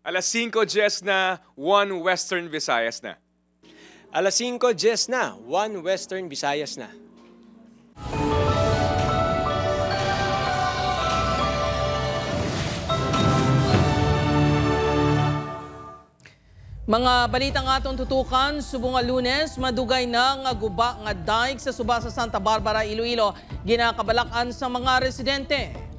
Alas 5:10 na, 1 Western Visayas na. Alas 5:10 na, 1 Western Visayas na. Mga balitang atong tutukan, subong nga Lunes, madugay na nga guba nga dike sa suba sa Santa Barbara, Iloilo, ginakabalakan sa mga residente.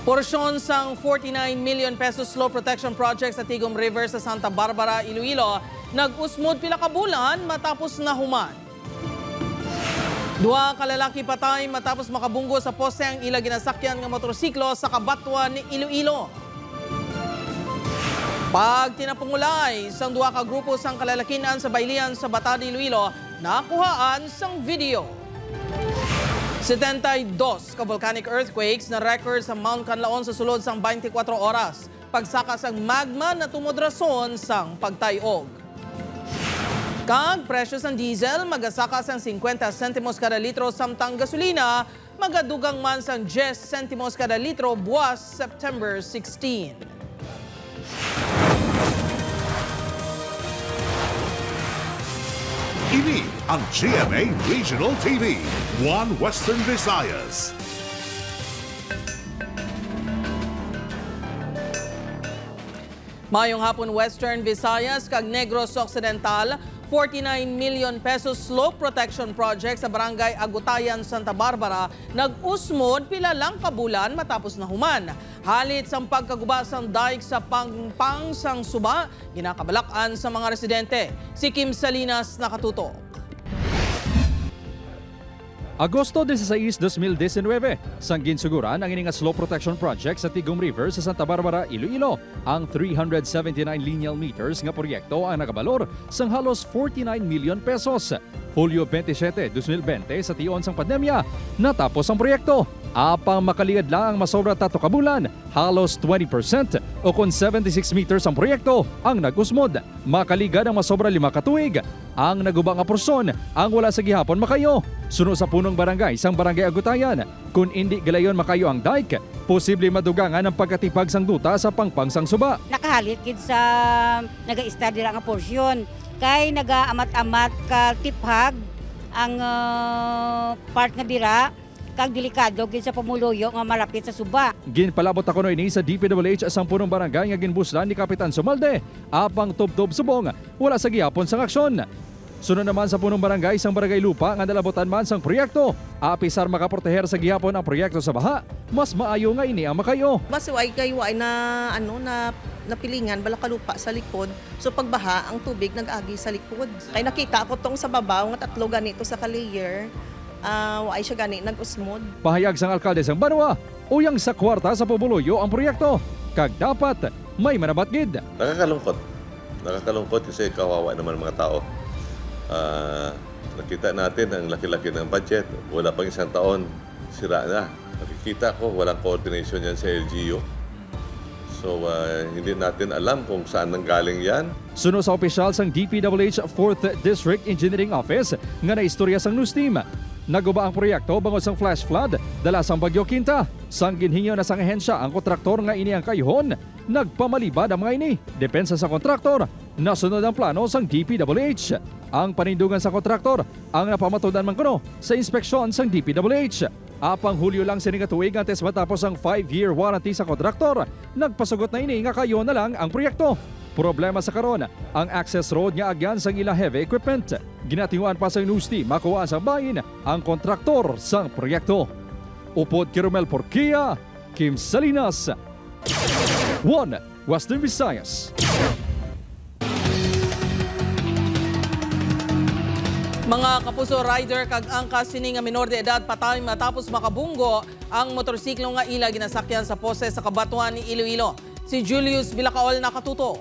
Porsyon sang 49 million pesos slow protection project sa Tigom River sa Santa Barbara, Iloilo, nag-usmod pila ka bulan matapos nahuman. Duha ka lalaki patay matapos makabunggo sa poste ang ila ginasakyan nga motorsiklo sa Kabatwa ni Iloilo. Pag tinapungulay sang duha ka grupo sang kalalakinan sa baylian sa Batad, Iloilo, nakuhaan sang video. 72 ka volcanic earthquakes na record sa Mount Canlaon sa sulod sang 24 oras. Pagsaka sang magma na tumudrason sang pagtayog. Kag presyo sang diesel magasaka sang 50 sentimos kada litro samtang gasolina magadugang man sang 10 sentimos kada litro buwas September 16. Ini ang GMA Regional TV, 1 Western Visayas. Mayong hapon Western Visayas kag Negros Occidental, 49 million pesos slope protection project sa Barangay Agutayan, Santa Barbara, nag-usmod pila lang kabulan matapos nahuman. Halit sang pagkaguba sang dike sa pangpang sang suba, ginakabalakan sa mga residente. Si Kim Salinas nakatutok. Agosto 16, 2019, sang ginsuguran ang ininga slope protection project sa Tigom River sa Santa Barbara, Iloilo. Ang 379 lineal meters nga proyekto ang nagabalor sang halos 49 million pesos. Hulyo 27, 2020 sa tion sang pandemya, natapos ang proyekto. Apang makaliad lang ang masobra tato kabulan, halos 20% o kung 76 meters ang proyekto ang nag-usmod. Makaligad ang masobra 5 katuig. Ang nagubang aporson ang wala sa gihapon makayo. Suno sa punong barangay sang Barangay Agutayan. Kung hindi galayon makayo ang dike, posible madugangan ang pagkatipag sang duta sa pangpang sang suba. Nakahalit kid sa naga-star dira nga porsyon. Kay naga-amat-amat ka tiphag ang part nga dira kag delikado gid sa pamuluyo nga malapit sa suba. Ginpalabot ako no ini sa DPWH asang punong barangay nga ginbuslan ni Kapitan Sumalde. Apang tubtob subong, wala sa gihapon sang aksyon. Sunod naman sa punong barangay sang Barangay Lupa nga nalabotan man sang proyekto. Apisar makaproteher sa gihapon ang proyekto sa baha, mas maayo nga ini ang makayo. Basta ay kayo ay na napilingan bala ka lupa sa likod. So pagbaha ang tubig nag-agi sa likod. Kay nakita ko tong sa babaw nga tatlo ganito sa ka-layer. Ay siya gani nag-usmod. Pahayag sang alkalde sang Banwa, uyang sa kwarta sa pabuluyo ang proyekto. Kag dapat may manabatgid. Nakakalungkot kasi kawawa naman mga tao. Nakita natin ang laki-laki ng budget. Wala pang isang taon, sira na. Nakikita ko, walang coordination yan sa LGU. So, hindi natin alam kung saan nanggaling yan. Suno sa opisyal sang DPWH 4th District Engineering Office nga naistorya sang news team. Naguba ang proyekto bangod sang flash flood dala sang Bagyo Quinta. Sang ginhingyo na sang ahensya ang kontraktor nga ini ang kayhon, nagpamalibad ang mga ini. Depensa sa kontraktor, nasunod ang plano sang DPWH. Ang panindugan sa kontraktor ang napamatudan man kuno sa inspeksyon sang DPWH. Apang Hulyo lang sining katuig antes matapos ang 5-year warranty sa kontraktor. Nagpasugot na ini nga kayo na lang ang proyekto. Problema sa karon ang access road nga agyan sang ila heavy equipment. Ginatinguan pa sa news team makuha sa bayin ang kontraktor sang proyekto. Upod kay Romel Porquia, Kim Salinas, 1 Western Visayas. Mga kapuso rider kag angkas sini nga minor de edad patay matapos makabunggo ang motorsiklo nga ila ginasakyan sa pose sa Kabatwa ni Iloilo. Si Julius Bilacaol nakatuto.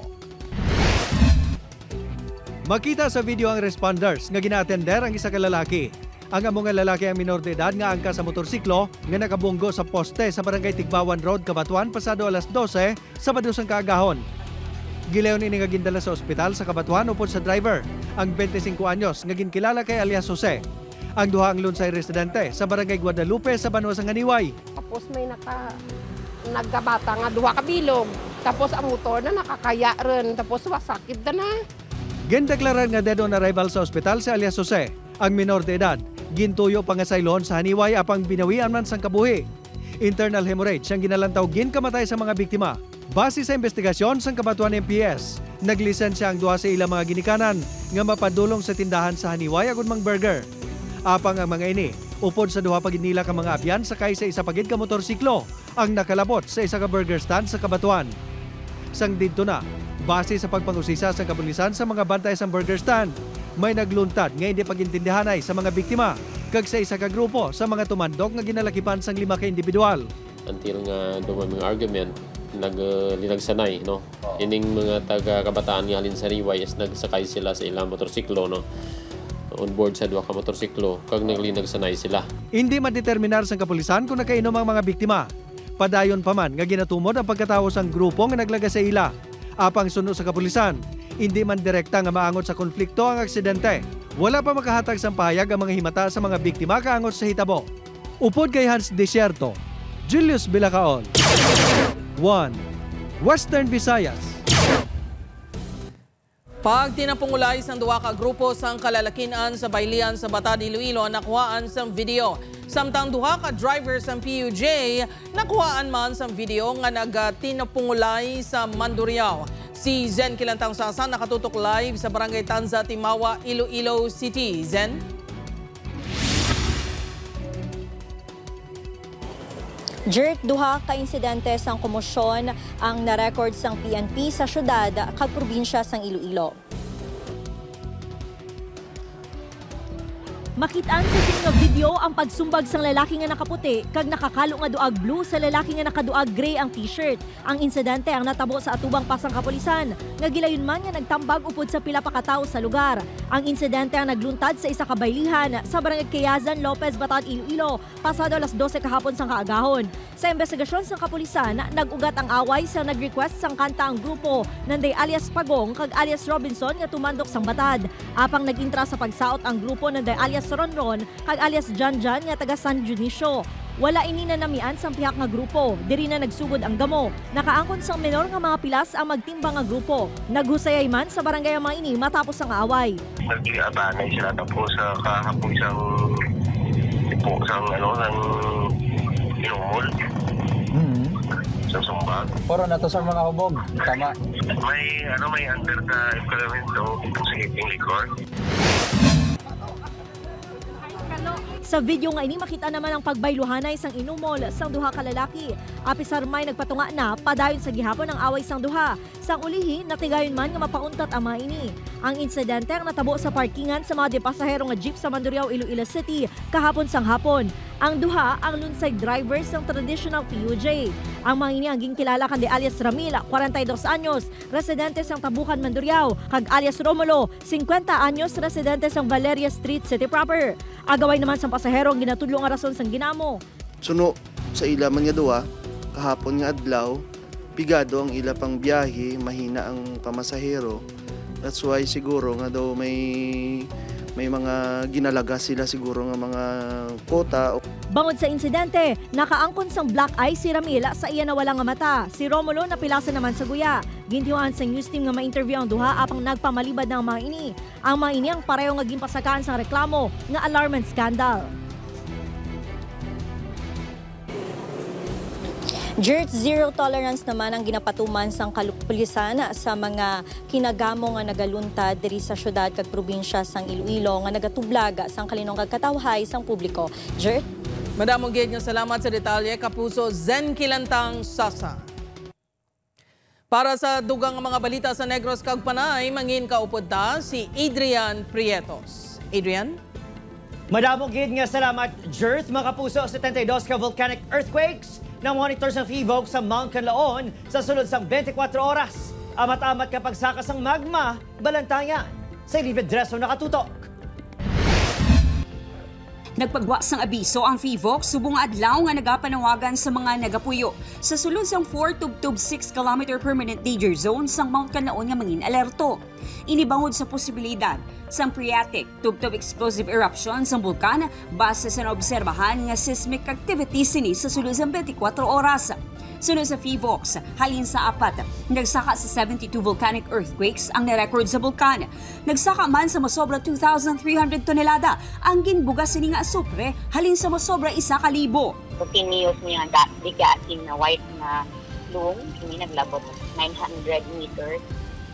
Makita sa video ang responders nga gina-attender ang isa ka lalaki. Ang amo nga lalaki ang minor de edad nga angka sa motorsiklo nga nakabunggo sa poste sa Barangay Tigbawan Road, Kabatuan pasado alas 12 Sabado sang kaagahon. Gileon ini nga gindala sa ospital sa Kabatuan upod sa driver, ang 25 anyos nga ginkilala kay alias Jose. Ang duha ang lunsay residente sa Barangay Guadalupe sa Banwa sang Ganiway. Tapos may nagkabata nga duha ka bilog. Tapos ang motor na nakakaya rin. Tapos wasakit na na. Gindeklarar nga dead on arrival sa ospital si alias Jose, ang minor de edad. Gintuyo pangasaylon sa haniway apang binawian man sang kabuhi. Internal hemorrhage ang ginalantaw ginkamatay sa mga biktima. Base sa investigasyon sang Cabanatuan MPS, naglisensya ang duha sa ilang mga ginikanan nga mapadulong sa tindahan sa haniway agud mang burger. Apang ang mga ini, upod sa duha pagid nila ka mga abyan sakay sa isa pagid ka motorsiklo ang nakalabot sa isa ka burger stand sa Cabanatuan. Sang didto na, base sa pagpangusisa sa kapulisan sa mga bantay sa burger stand, may nagluntad nga hindi pagintindihanay sa mga biktima kag sa isa ka grupo sa mga tumandok nga ginalakipan sang 5 ka individual. Until nga dumay mga argument, linagsanay, no? Ining mga taga-kabataan nga alin sa riway is nagsakay sila sa ilang motorsiklo, no? On board sa duha ka motorsiklo, kag naglinagsanay sila. Hindi madeterminar sang kapulisan kung nakainom ang mga biktima. Padayon pa man nga ginatumod ang pagkatawo sang grupo nga naglaga sa ila. Apang suno sa kapulisan, hindi man direkta nga maangot sa konflikto ang aksidente. Wala pa makahatag sang pahayag ang mga himata sa mga biktima kaangot sa hitabo. Upod kay Hans Desierto, Julius Bilacaon. 1 Western Visayas. Pag tinapungulay sang duwa ka grupo sang kalalakinan sa baylian sa Batad, Iloilo, nakuhaan sang video. Samtang duha ka driver sang PUJ, nakuhaan man sang video nga nagtinapungulay sa Mandurriao. Si Zen Kilantang Sasa nakatutok live sa Barangay Tanza, Timawa, Iloilo City. Zen? Jert, duha ka insidente sang komosyon ang na-record sang PNP sa syudad kag probinsya sang Iloilo. Makitaan sa singa video ang pagsumbag sang lalaki nga nakaputi kag nakakalo nga duag blue sa lalaki nga nakaduag gray ang t-shirt. Ang insidente ang natabo sa atubang pasang kapulisan nga gilayon man nga nagtambag upod sa pila pa ka tawo sa lugar. Ang insidente ang nagluntad sa isa ka baylihan sa Barangay Quezon, Lopez, Batad, Iloilo pasado alas 12 kahapon sang kaagahon. Sa investigasyon sang kapulisan, nag-ugat ang away sa nag-request sang kanta ang grupo nanday alias Pagong kag alias Robinson nga tumandok sang Batad. Apang nag-intra sa pagsaot ang grupo nanday alias Ronron kag alias Janjan nga taga San Dionisio. Wala ini na namian sang pihak nga grupo, diri na nagsugod ang gamo. Nakaangkon sang menor nga mga pilas ang magtimbang nga grupo. Naghusayay man sa barangay ang mga ini matapos ang away. Nag-abanay sila tapos sa kahapon sang tipo sang sang inumol. Sa sumbag. Puro na to sa mga hubog. Tama. May under the implement o intoxicating liquor. Sa video nga ini makita naman ang pagbayluhanay sang inumol sang duha ka lalaki. Apisar may nagpatunga na padayon sa gihapon ang away sang duha. Sang ulihi natigayon man nga mapauntat ang mga ini. Ang insidente ang natabo sa parkingan sa mga pasahero nga jeep sa Mandurriao, Iloilo City kahapon sang hapon. Ang duha ang lunsay driver sang traditional PUJ. Ang mga ini ang ginkilala kan de alias Ramila, 42 anyos, residente sang Tabukan, Mandurriao, kag alias Romulo, 50 anyos, residente sang Valeria Street, City Proper. Agaway naman sang pasahero ang ginatudlo nga rason sang ginamo. Suno sa ila man nga duwa, kahapon nga adlaw, pigado ang ila pang biyahe, mahina ang pamasahero. That's why siguro nga daw may mga ginalaga sila siguro nga mga kota. Bangod sa insidente, nakaangkon sang black eye si Ramila sa iya na wala nga mata. Si Romulo napilasa naman sa guya. Gintiwaan sa news team nga ma-interview ang duha apang nagpamalibad ng mga ini. Ang mga ini ang pareho nga ginpasakaan sang reklamo nga alarm and scandal. Jert, zero tolerance naman ang ginapatuman sang kapulisan sa mga kinagamo nga nagaluntad diri sa syudad kag probinsya sang Iloilo nga nagatublag sang kalinong kag katawhay sang publiko. Jert? Madamong gid nga salamat sa detalye kapuso Zen Kilantang Sasa. Para sa dugang mga balita sa Negros kag Panay, mangin kaupod ta si Adrian Prietos. Adrian? Madamong gid nga salamat, Jert, mga kapuso. 72 ka volcanic earthquakes na monitor sa FIVOC sa Mount Canlaon sa sulod sang 24 oras. Amat-amat kapag sakas ang magma, balantayan. Sa Ilibid Dreso nakatutok. Nagpagwa sang abiso ang FIVOC subong adlaw nga nagapanawagan sa mga nagapuyo sa sulod sang 4 tub 6 km permanent danger zone sang Mount Canlaon nga mangin alerto. Inibangod sa posibilidad sang phreatic tub explosive eruption sang bulkan base sa naobserbahan nga seismic activity sini sa sulod sang 24 oras. Sunod sa PHIVOLCS, halin sa 4, nagsaka sa 72 volcanic earthquakes ang narecord sa bulkan. Nagsaka man sa masobra 2,300 tonelada ang ginbuga sini nga asupre halin sa masobra 1,000. Continuous niya bigasin na white na plume, ini naglabot 900 meters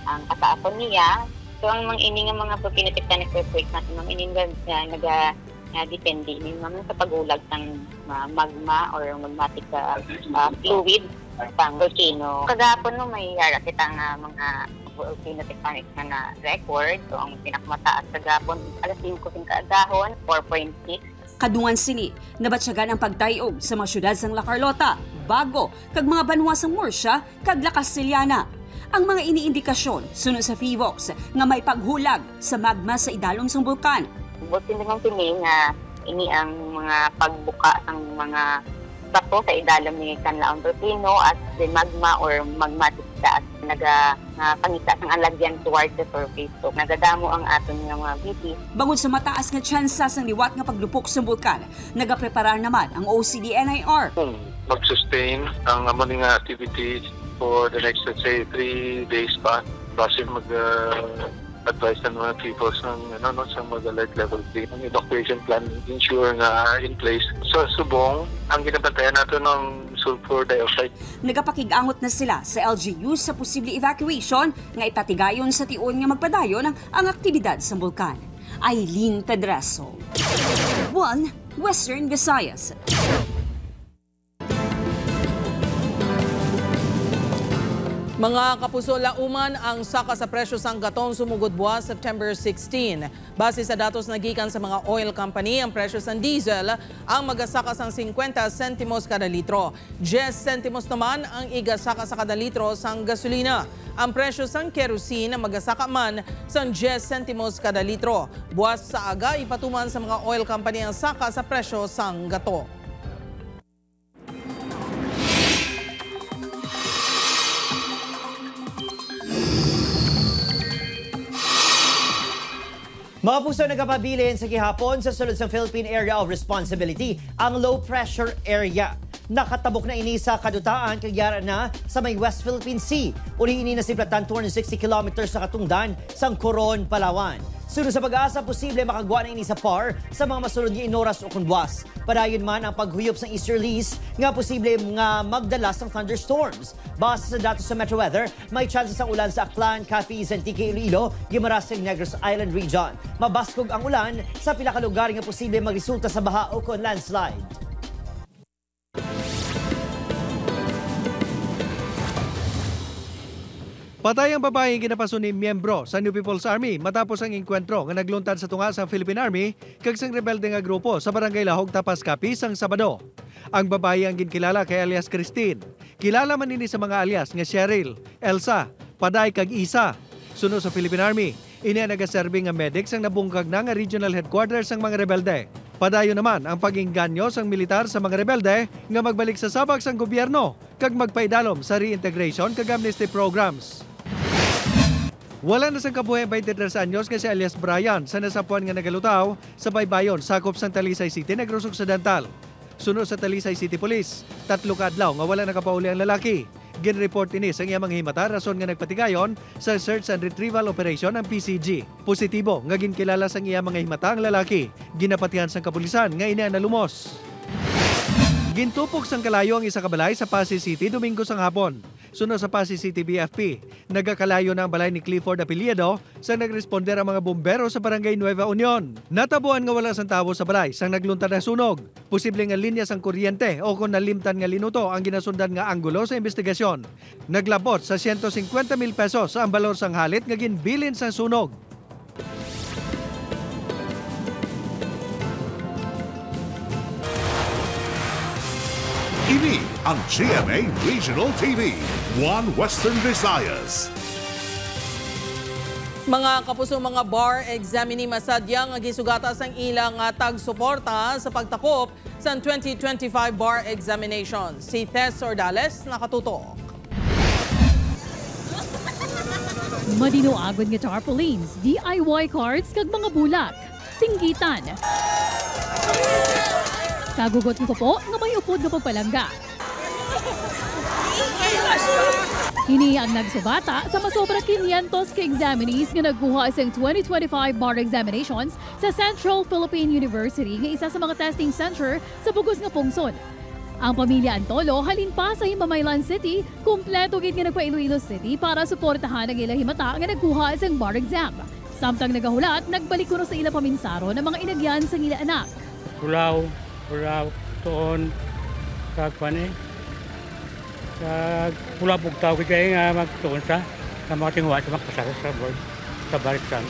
ang kataason niya. So ang mga ini nga mga volcanic earthquakes natin mga ini depende ni mga sa pagulag ng magma or magmatic fluid pang volcano. Kagapon no may yara kita nga mga volcano-tectonic na record. So ang pinakamataas kagapon alas 5 kaagahon 4.6. Kadungan sini, nabatsyagan ang pagtayog sa mga syudad sang La Carlota, Bago, kag mga banwa sang Murcia, kag La Castellana. Ang mga iniindikasyon sunod sa PHIVOLCS nga may paghulag sa magma sa idalom sang bulkan. Buti naman kini nga ini ang mga pagbuka ng mga bato sa idalom ni Canlaon volcano at the magma or magmatic gas nagapangita ng alagyan towards the surface. So nagadamo ang aton nga mga BP. Bangod sa mataas nga tsansa sang liwat nga paglupok sa bulkan, nagapreparar naman ang OCD-NIR. Mag-sustain ang among nga activities for the next, let's say, 3 days pa. Base advice ng mga people sa mag-alert level 3. Ang evacuation plan ensure nga in place. So subong, ang ginabantayan natin ng sulfur dioxide. Nagapakig-angot na sila sa LGU sa posible evacuation nga ipatigayon sa tiun nga magpadayon ang aktibidad sa bulkan. Aileen Pedraso, 1 Western Visayas. Mga kapuso, lauman ang saka sa presyo sang gaton sumugod buwas September 16. Base sa datos na gikan sa mga oil company, ang presyo sang diesel ang magasaka sang 50 sentimos kada litro. 10 sentimos naman ang igasaka sa kada litro sang gasolina. Ang presyo sang kerosene magasaka man sang 10 sentimos kada litro. Buwas sa aga, ipatuman sa mga oil company ang saka sa presyo sang gato. Mga puso, nagpapabilin sa gihapon sa sulod sa Philippine Area of Responsibility ang low pressure area. Nakatabok na ini sa kadutaan kagyara na sa may West Philippine Sea. Uli ini na siplatan 260 kilometers sa katungdan sang Coron, Palawan. Sunod sa pag-asa, posible makagwa na ini sa PAR sa mga masunod nga inoras o kunbuas. Padayon man ang paghuyop sa easterlies nga posible nga magdala ng thunderstorms. Base sa datos sa Metro Weather, may chances ang ulan sa Aklan, Capiz, Antique, Iloilo, Guimaras, Negros Island region. Mabaskog ang ulan sa pila ka lugar nga posible magresulta sa baha o kon landslide. Patay ang babaeng ginapaso ni miyembro sa New People's Army matapos ang engkwentro nga nagluntad sa tunga sa Philippine Army kag sang rebelde nga grupo sa Barangay Lahog, Tapas, Capiz sang Sabado. Ang babae ang ginkilala kay alias Christine. Kilala man nini sa mga alias nga Cheryl, Elsa, Paday kag Isa. Sunod sa Philippine Army, ini ang nagaserbi nga medic sang nabungkag na nga regional headquarters sang mga rebelde. Padayon naman ang pag-ingganyo sang militar sa mga rebelde nga magbalik sa sabag sang gobyerno kag magpaidalom sa reintegration kag amnesty programs. Wala na sang kabuhay 23 anyos nga si alias Brian sa nasapuan nga nagalutaw sa baybayon sakop sang Talisay City, Negros Occidental. Sunod sa Talisay City Police, 3 ka adlaw nga wala nakapauli ang lalaki. Ginreport ini sa iyang mga himata rason nga nagpatigayon sa Search and Retrieval Operation ang PCG. Positibo nga ginkilala sa iyang mga himata ang lalaki. Ginapatihan sang kapulisan nga ina nalumos. Gintupok sang kalayo ang isa ka balay sa Pasay City Domingo sang hapon. Sunod sa Pasay City BFP, nagakalayo na ang balay ni Clifford Apeliedo sa nagresponder ang mga bombero sa Barangay Nueva Union. Natabuan nga wala sang tawo sa balay sang nagluntad na sunog. Posible nga linya sang kuryente o kung nalimtan nga linuto ang ginasundan nga anggulo sa investigasyon. Naglabot sa 150,000 pesos ang balor sang halit nga ginbilin sang sunog. Ini ang GMA Regional TV, 1 Western Visayas. Mga kapuso, mga bar examinee masadyang gisugata sang ilang tag-suporta sa pagtakop sa 2025 bar examination. Si Tess Ordales nakatutok. Madinoagod nga tarpaulins, DIY cards kag mga bulak, singgitan. Kagugot ko po nga may upod nga pagpalangga. Kini ang nagsubata sa masobra 500 ka examinees nga nagkuha sa 2025 bar examinations sa Central Philippine University nga isa sa mga testing center sa bugos nga pungsod. Ang pamilya Antolo halin pa sa Himamaylan City, kumpleto gid nga nagpa Iloilo City para suportahan ang ilang himata nga nagkuha sa bar exam. Samtang nagahulat, nagbalik kuno sa ilang paminsaro ng mga inagyan sa ilang anak. Pulaw, toon, kagpan pula bugtaw ko kayo nga magtuon sa mga tinguha sa magpasara sa board, sa barisan,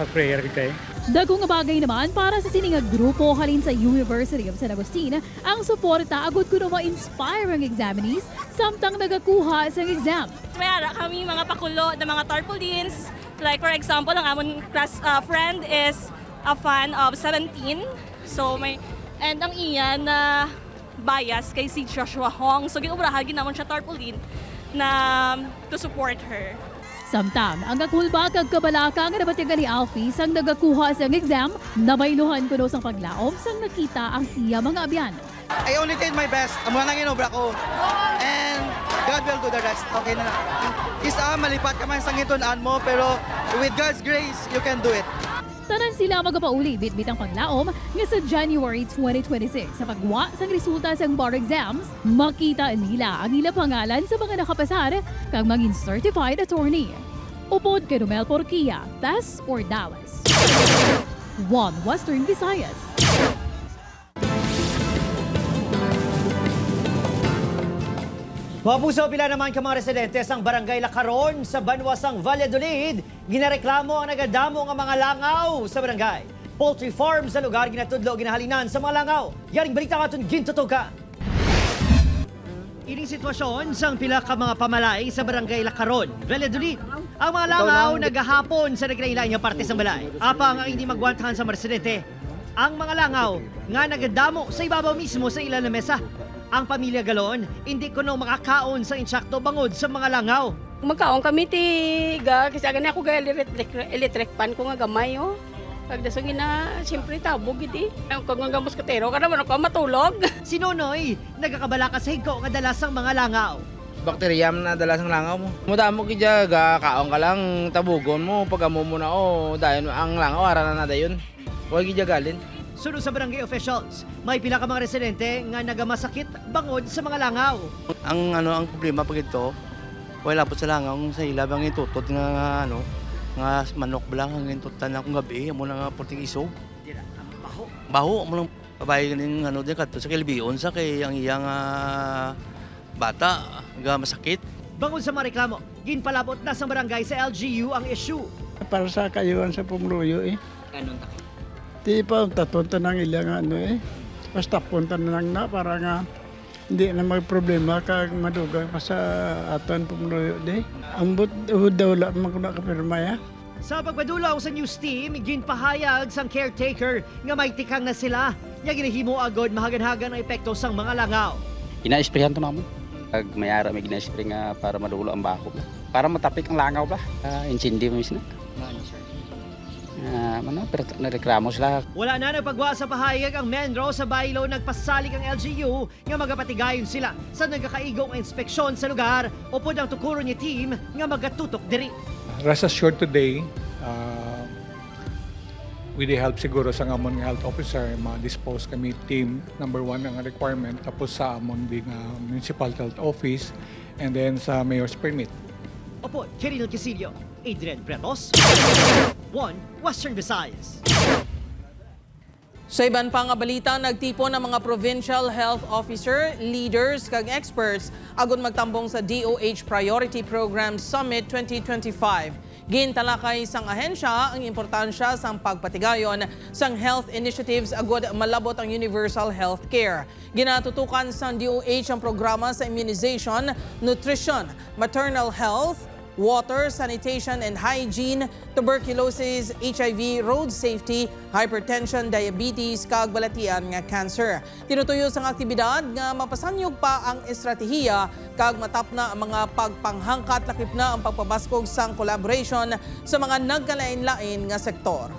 pag-prayer ko kayo. Dagong bagay naman para sa siningag grupo halin sa University of San Agustin ang suporta agad kuno ma-inspire ang examinees samtang nagakuha sa exam. Mayara kami mga pakulo ng mga tarpaulins. Like for example, ang amon class friend is a fan of 17. So and ang iyan na bias kay si Joshua Hong. So ginubrahan ginamon siya tarpaulin na to support her. Samtang ang kakulba kag kabalaka nga nabatigan ni Alfie sang nagakuha sa exam, nabayluhan kuno sang paglaom sang nakita ang iya mga abyan. I only did my best. Amo nang inobra ko. And God will do the rest. Okay na. Isa malipat ka man sang itunan mo pero with God's grace, you can do it. Tanan sila magapauli bitbit ang paglaom nga sa January 2026 sa pagwa sa resulta sa bar exams, makita nila ang ilang pangalan sa mga nakapasar kag maging certified attorney. Upod kay Romel Porquia, Tess or Dallas. One Western Visayas. Mga puso, pila naman ka mga residente sang Barangay Lacaron sa Banwasang Valladolid, ginareklamo ang nagadamo nga mga langaw sa barangay. Poultry farm sa lugar ginatudlo ginahalinan sa mga langaw. Yaring balita nga itong gintutuga. Ining sitwasyon sang pila ka mga pamalay sa Barangay Lacaron, Valladolid. Ang mga langaw nagahapon sa naglain-lain nga parte sa balay. Apang ang hindi magwantahan sa mga residente. Ang mga langaw nga nagadamo sa ibabaw mismo sa ilang mesa. Ang pamilya Galon, hindi ko makakaon sa insakto bangod sa mga langaw. Magkaon kami tiga, kasi agad ako ga electric pan ko nga gamay, oh. Pagdasungin na, siyempre tabog, hindi. Kung nga gamos katero, ka naman ako matulog. Si Nonoy, nagkakabala ka sa higko nga dalasang mga langaw. Bakterya na dalasang langaw mo. Mudamo kidya, kaon ka lang, tabugon mo, pagamo mo na, dahil ang langaw, ara na dayon. Huwag kidya galin. Sunod sa barangay officials, may pila ka mga residente nga nagamasakit bangod sa mga langaw. Ang problema pag ito, wala po sa langaw sa ilab ang itutot nga nga manok blang ang itutan akong gabi mo nga porting isog. Baho mo lang babay ning din kadto sa kilbion sa kay ang iyang bata nga masakit. Bangod sa mga reklamo, ginpalabot na sa barangay sa LGU ang issue. Para sa kayuan sa Pumluyo Anong takot? Di pa tatunta ng ilang basta punta na lang na para nga hindi na may problema kag madugang pa sa aton Pumluyo di. Ang daw wala man ko nakapirma ya. Sa pagpadulaw sa news team, ginpahayag sang caretaker nga may tikang na sila. Nga ginahimo agad mahagan-hagan ang epekto sang mga langaw. Ina-sprayhan to naman. Kag mayara may gina-spray nga para madulo ang bako. Para matapik ang langaw ba. Insindi mo misna. Pero nareklamo sila. Wala na nagpagwa sa pahayag ang Menro sa Baylo, nagpasalig ang LGU nga magapatigayon sila sa nagkakaigong inspeksyon sa lugar o po ang tukuro ni team nga magatutok diri. Rest assured today, with the help siguro sa amon health officer, ma-dispose kami team number 1 ang requirement tapos sa amon ding municipal health office and then sa mayor's permit. Opo, Kiril Casillo, Adrian Bretos, One Western Visayas. Sa iban pang balita, nagtipon ng mga provincial health officer, leaders kag experts agon magtambong sa DOH Priority Program Summit 2025. Gintalakay sang ahensya ang importansya sang pagpatigayon sang health initiatives agod malabot ang universal health care. Ginatutukan sang DOH ang programa sa immunization, nutrition, maternal health, water, sanitation and hygiene, tuberculosis, HIV, road safety, hypertension, diabetes, kag balatian nga cancer. Tinutuyo sang aktibidad nga mapasanyog pa ang estratehiya kag matapna ang mga pagpanghangkat lakip na ang pagpabaskog sang collaboration sa mga nagkalain-lain nga sektor.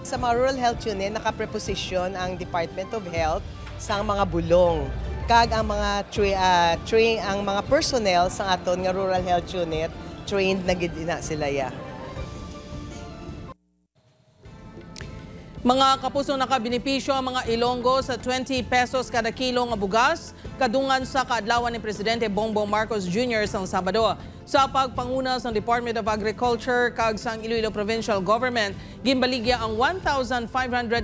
Sa mga rural health unit, nakapreposition ang Department of Health sa mga bulong. Kag ang mga ang mga personnel sa aton nga rural health unit trained na gid na sila ya. Mga kapusong nakabinipisyo ang mga Ilonggo sa 20 pesos kada kilo nga bugas kadungan sa kaadlawan ni Presidente Bongbong Marcos Jr. sa Sabado. Sa pagpanguna sa Department of Agriculture kag sa Iloilo Provincial Government, gimbaligya ang 1,500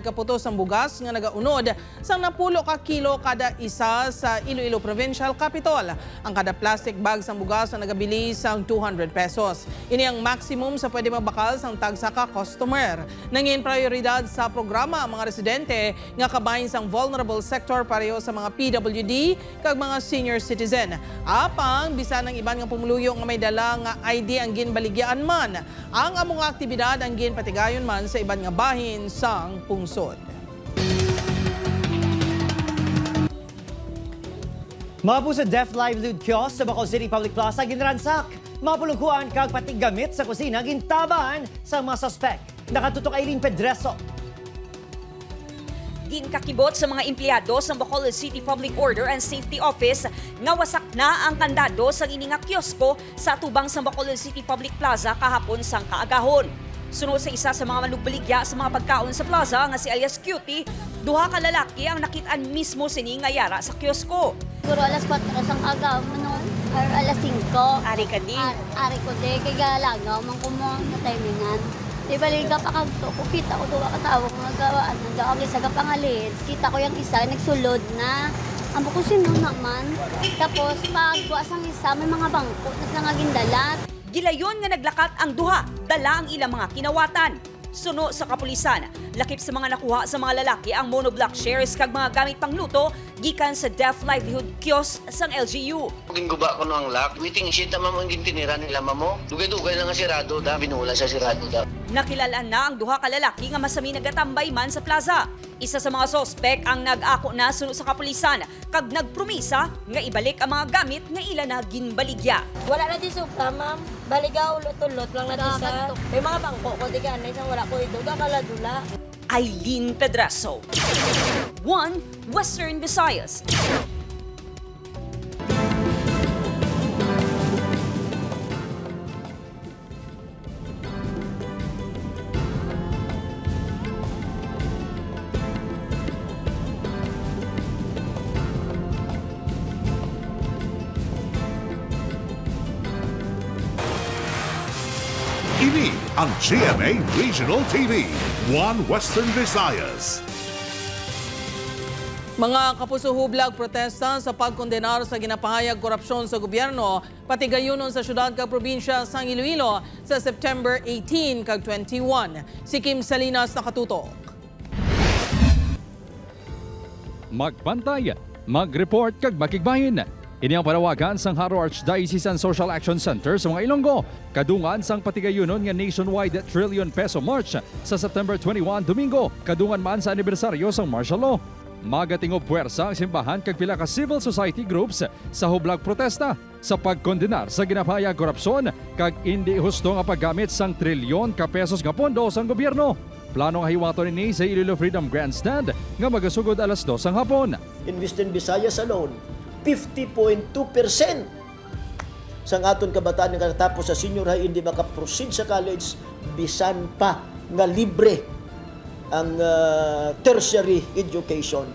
kaputos ang bugas nga nagaunod sa 10 ka kilo kada isa sa Iloilo Provincial Capital. Ang kada plastic bag sa bugas na nagabili sang 200 pesos. Ini ang maximum sa pwede mabakal sang tagsa ka customer. Nangin prioridad sa programa ang mga residente nga kabahin sang vulnerable sector pareho sa mga PWD kag mga senior citizen. Apang bisan ang iban nga pumuluyo nga may dala nga ID ang ginbaligyaan man. Ang among aktibidad ang ginpatigayon man sa iban nga bahin sang pungsod. Mga po sa Deaf Livelihood Kiosk sa Bacolod City Public Plaza ginransak. Mga pulungkuan kag pati gamit sa kusina gintabahan sa mga suspect. Nakatutok Aileen Pedreso. Ginkakibot sa mga empleyado sa Bacolod City Public Order and Safety Office nga wasak na ang kandado sa ininga kiosko sa tubang sa Bacolod City Public Plaza kahapon sang kaagahon. Sunod sa isa sa mga manugbaligya sa mga pagkaon sa plaza nga si alias Cutie, duha ka lalaki ang nakitaan mismo sini nga yara sa kiosko. Siguro alas 4 sang agaw manon or alas 5. Ari ka di? Ari ko di kay galagaw man ko mo na timingan. Di baliga pa kagto ko kita ko duwa ka tawo nga gawaan nagaw sa gapangalit. Kita ko yung isa nagsulod na. Amo ko sino naman. Tapos pagwa sang isa may mga bangko nas nangagindalat. Gilayon nga naglakat ang duha, dala ang ilang mga kinawatan. Suno sa kapulisan, lakip sa mga nakuha sa mga lalaki ang monoblock shares kag mga gamit pangluto gikan sa Deaf Livelihood Kiosk sang LGU. Ginguba ko no ang lock, waiting sheet mamo ang gintinira nila mamo. Dugay-dugay lang nga sirado da, binula sa sirado da. Nakilalaan na ang duha ka lalaki nga masami nagatambay man sa plaza. Isa sa mga sospek ang nag-ako na suno sa kapulisan kag nagpromisa nga ibalik ang mga gamit nga ila na ginbaligya. Wala na di supta, ma'am. Baligaw ulot-ulot lang na di sa. May mga bangko ko di ganay sang wala ko ito gakaladula. Aileen Pedraso. 1 Western Visayas. Ini ang GMA Regional TV, 1 Western Visayas. Mga kapuso hublag protesta sa pagkondenar sa ginapahayag korupsyon sa gobyerno, pati gayunon sa syudad kag probinsya sang Iloilo sa September 18 kag 21. Si Kim Salinas nakatutok. Magbantay, mag-report kag makigbahin. Ini ang panawagan sang Haro Archdiocesan Social Action Center sa mga Ilonggo, kadungan sang patigayunon nga nationwide trillion peso march sa September 21 Domingo, kadungan man sa anibersaryo sang martial law. Magatingob puwersa ang simbahan kag pila ka civil society groups sa hublag protesta sa pagkondenar sa ginapahayag korupsyon kag hindi husto nga paggamit sang trilyon ka pesos nga pondo sang gobyerno. Plano nga hiwaton ini sa Iloilo Freedom Grandstand nga magasugod alas 2 sang hapon. In Western Visayas alone, 50.2% sang aton kabataan nga katapos sa senior high hindi makaproceed sa college bisan pa nga libre ang tertiary education.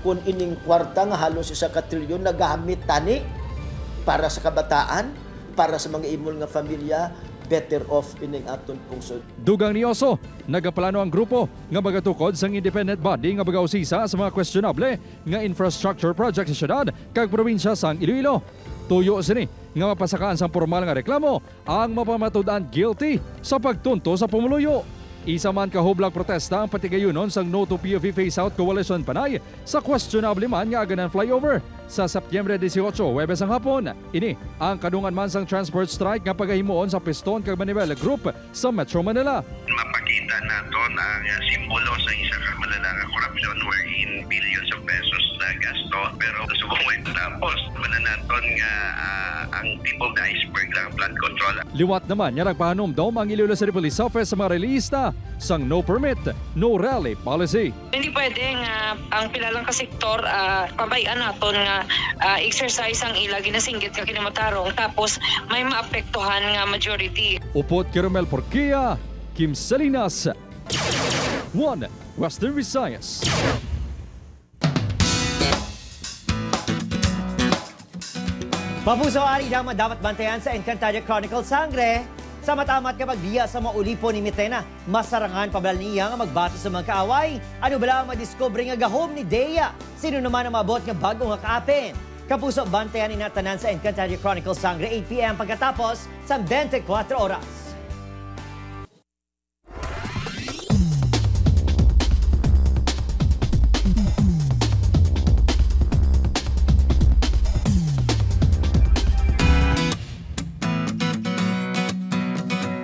Kung ining kwarta nga halos 1 trilyon nagamit tani para sa kabataan, para sa mga imol nga pamilya, better off ining aton pungsod. Dugang ni Oso, nagaplano ang grupo nga magatukod sang independent body nga magausisa sa mga questionable nga infrastructure project sa syudad kag probinsya sang Iloilo. Tuyo sini nga mapasakaan sang formal nga reklamo ang mapamatud-an guilty sa pagtunto sa pumuluyo. Isa man kahublag protesta ang patigayunon sang No to POV Face Out Coalition Panay sa questionable man nga aganan flyover sa Septyembre 18, Huwebes ang hapon. Ini ang kadungan man sang transport strike nga pagahimuon sa Piston kag Manibela Group sa Metro Manila. Mapakita nato na simbolo sa isa ka malalang korupsyon wherein billions of pesos na gasto pero subong tapos manana naton nga ang tip of the iceberg lang flood control. Liwat naman nga nagpahanumdom ang Iloilo City Police Office sa mga relista sang no permit, no rally policy. Hindi pwede nga ang pilalang ka sektor pabayan naton nga exercise ang ila ginasinggit ka kinamatarong tapos may maapektuhan nga majority. Upot Caramel Porquia, Kim Salinas, 1 Western Visayas. Papuso, ari dapat bantayan sa Encantadia Chronicle Sangre. Sa matamat kapag biya sa maulipo ni Mitena, masarangan pabal niya nga magbati sa mga kaaway. Ano bala ang madiscover nga gahom ni Dea? Sino naman ang mabot nga bago nga kaapin? Kapuso, bantayan inatanan sa Encantadia Chronicle Sangre 8 p.m. pagkatapos sa 24 oras.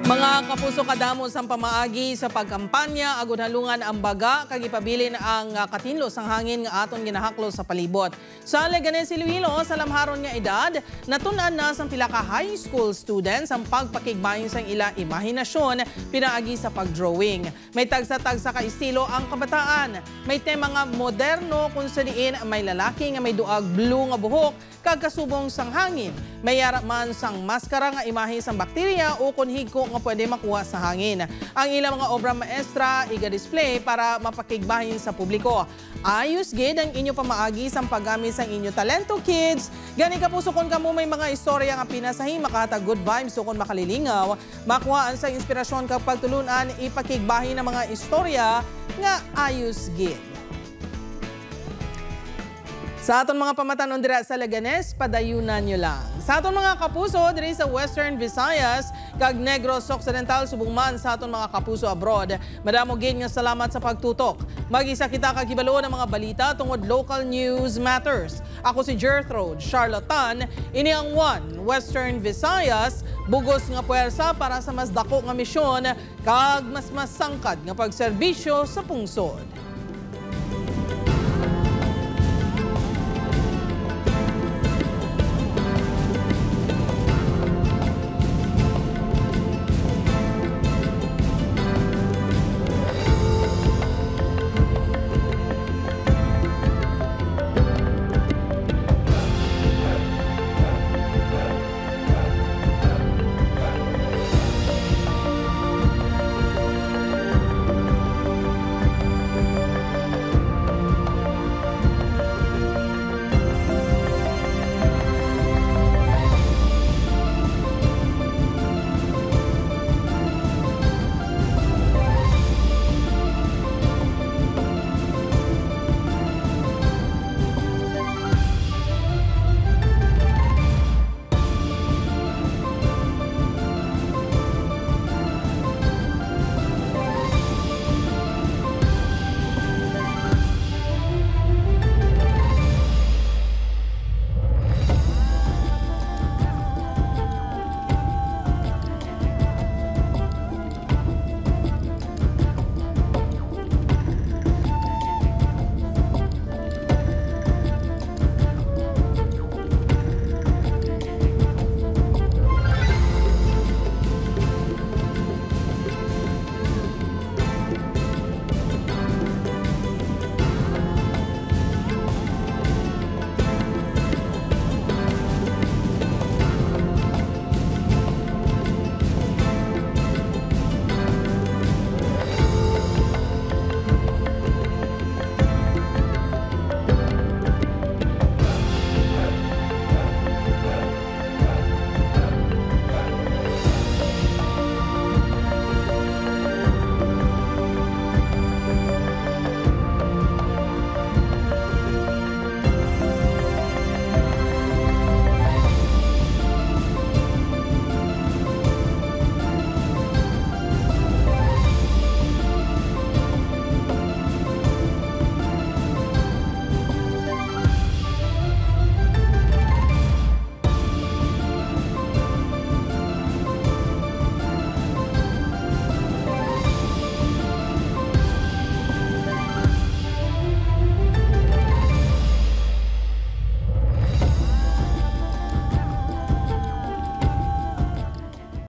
Mga kapuso, kadamo sang pamaagi sa pagkampanya agud halungan ang baga kag ipabilin ang katinlo sang hangin nga aton ginahaklo sa palibot. Sa Leganés, Iloilo, sa lamharon nga edad, natun-an na sang pila ka high school students ang pagpakigbayon sang ila imahinasyon pinaagi sa pagdrawing. May tagsa-tagsa ka estilo ang kabataan. May tema nga moderno kung sadiin may lalaki nga may duag blue nga buhok kag kasubong sang hangin. May yara man sang maskara nga imahe sang bakterya o kung higko nga pwede makuha sa hangin. Ang ilang mga obra maestra iga-display para mapakigbahin sa publiko. Ayos gid ang inyo pamaagi sang paggamit sang inyo talento, kids. Gani kapuso kon kamo may mga istorya nga pinasahi makatag good vibes so kon makalilingaw, makuhaan sa inspirasyon kag pagtulunan ipakigbahin ang mga istorya nga ayos gid. Sa aton mga pamatanon dira sa Leganés, padayunan nyo lang. Sa aton mga kapuso diri sa Western Visayas, kag Negros Occidental subong man sa aton mga kapuso abroad. Madamo gid nga salamat sa pagtutok. Mag-isa kita kag hibalo ng mga balita tungod local news matters. Ako si Gertrude Charlatan, ini ang One Western Visayas, bugos nga puwersa para sa mas dako nga misyon kag mas masangkad nga pagserbisyo sa pungsod.